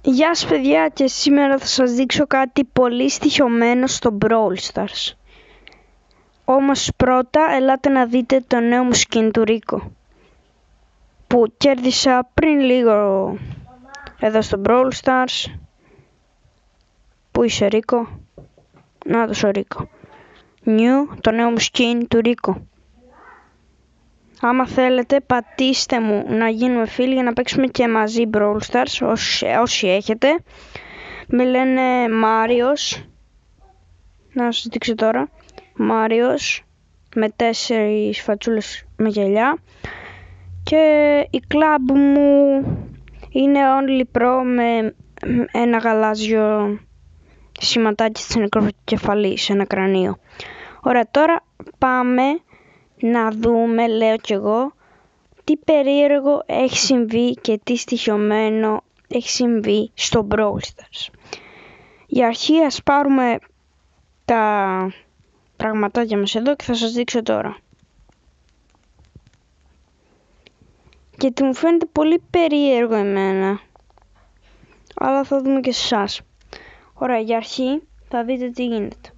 Γεια σας παιδιά, και σήμερα θα σας δείξω κάτι πολύ στοιχειωμένο στο Brawl Stars. Όμως πρώτα ελάτε να δείτε το νέο μου skin του Ρίκο που κέρδισα πριν λίγο εδώ στο Brawl Stars. Πού είσαι Ρίκο? Να το ο Ρίκο. New, το νέο μου skin του Ρίκο. Άμα θέλετε πατήστε μου να γίνουμε φίλοι για να παίξουμε και μαζί Brawl Stars όσοι έχετε. Με λένε Μάριος. Να σας δείξω τώρα. Μάριος με 4 φατσούλες με γυαλιά. Και η κλαμπ μου είναι Only Pro με ένα γαλάζιο σηματάκι στην νεκροκεφαλή, σε ένα κρανίο. Ωραία, τώρα πάμε να δούμε, λέω κι εγώ, τι περίεργο έχει συμβεί και τι στοιχειωμένο έχει συμβεί στο Brawl Stars. Για αρχή ας πάρουμε τα πραγματάκια μας εδώ και θα σας δείξω τώρα. Γιατί μου φαίνεται πολύ περίεργο εμένα, αλλά θα δούμε και σε εσάς. Ωραία, για αρχή θα δείτε τι γίνεται.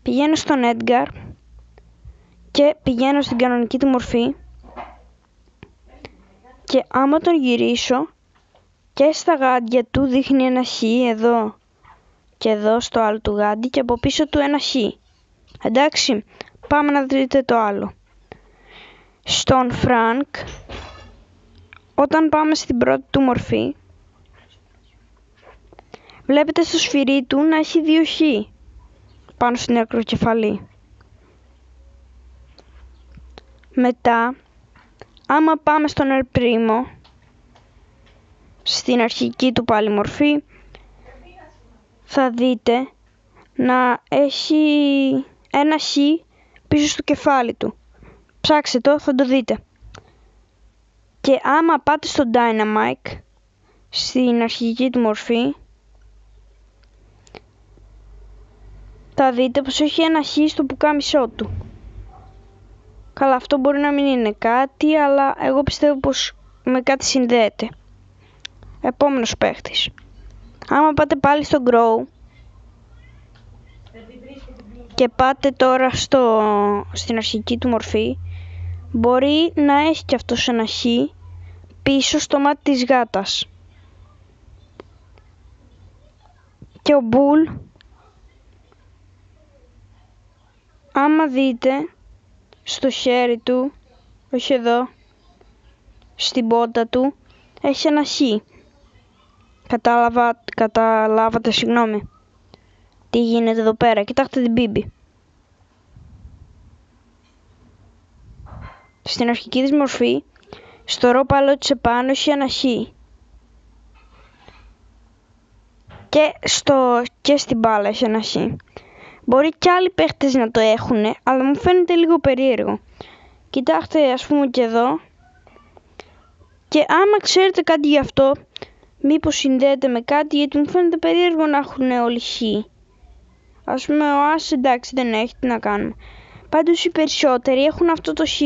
Πηγαίνω στον Edgar και πηγαίνω στην κανονική του μορφή και άμα τον γυρίσω και στα γάντια του δείχνει ένα χ εδώ και εδώ στο άλλο του γάντι και από πίσω του ένα χ. Εντάξει, πάμε να δείτε το άλλο. Στον Frank, όταν πάμε στην πρώτη του μορφή, βλέπετε στο σφυρί του να έχει 2 χ πάνω στην ακροκεφαλή. Μετά, άμα πάμε στον El Primo, στην αρχική του πάλι μορφή, θα δείτε να έχει ένα χ πίσω στο κεφάλι του. Ψάξτε το, θα το δείτε. Και άμα πάτε στο Dynamite, στην αρχική του μορφή, θα δείτε πως έχει ένα χ στο πουκάμισό του. Καλά, αυτό μπορεί να μην είναι κάτι, αλλά εγώ πιστεύω πως με κάτι συνδέεται. Επόμενος παίχτης. Άμα πάτε πάλι στο Grow και πάτε τώρα στην αρχική του μορφή, μπορεί να έχει και αυτός ένα χ πίσω στο μάτι της γάτας. Και ο Bull, άμα δείτε στο χέρι του, όχι εδώ, στην πότα του, έχει ένα χ. Καταλάβατε, συγγνώμη. Τι γίνεται εδώ πέρα, κοιτάξτε την Μπίμπι. Στην αρχική της μορφή, στο ρόπαλό της επάνω έχει ένα χ. Και στην μπάλα έχει ένα χ. Μπορεί και άλλοι παίχτες να το έχουν, αλλά μου φαίνεται λίγο περίεργο. Κοιτάξτε, ας πούμε και εδώ. Και άμα ξέρετε κάτι γι' αυτό, μήπως συνδέεται με κάτι, γιατί μου φαίνεται περίεργο να έχουν όλοι χ. Ας πούμε ο Άς, εντάξει, δεν έχει, τι να κάνουμε. Πάντως οι περισσότεροι έχουν αυτό το χ.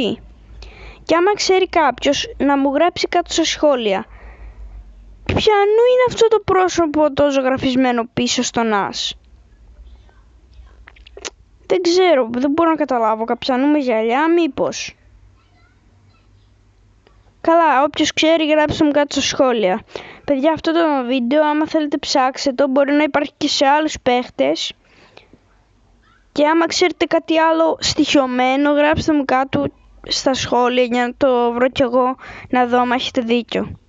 Και άμα ξέρει κάποιος, να μου γράψει κάτω στα σχόλια. Ποιανού είναι αυτό το πρόσωπο το ζωγραφισμένο πίσω στον Άς? Δεν ξέρω, δεν μπορώ να καταλάβω. Καπιανού με γυαλιά, μήπως? Καλά, όποιος ξέρει γράψτε μου κάτω στα σχόλια. Παιδιά, αυτό το βίντεο, άμα θέλετε ψάξτε το, μπορεί να υπάρχει και σε άλλους παίχτες. Και άμα ξέρετε κάτι άλλο στοιχειωμένο, γράψτε μου κάτω στα σχόλια για να το βρω κι εγώ, να δω αν έχετε δίκιο.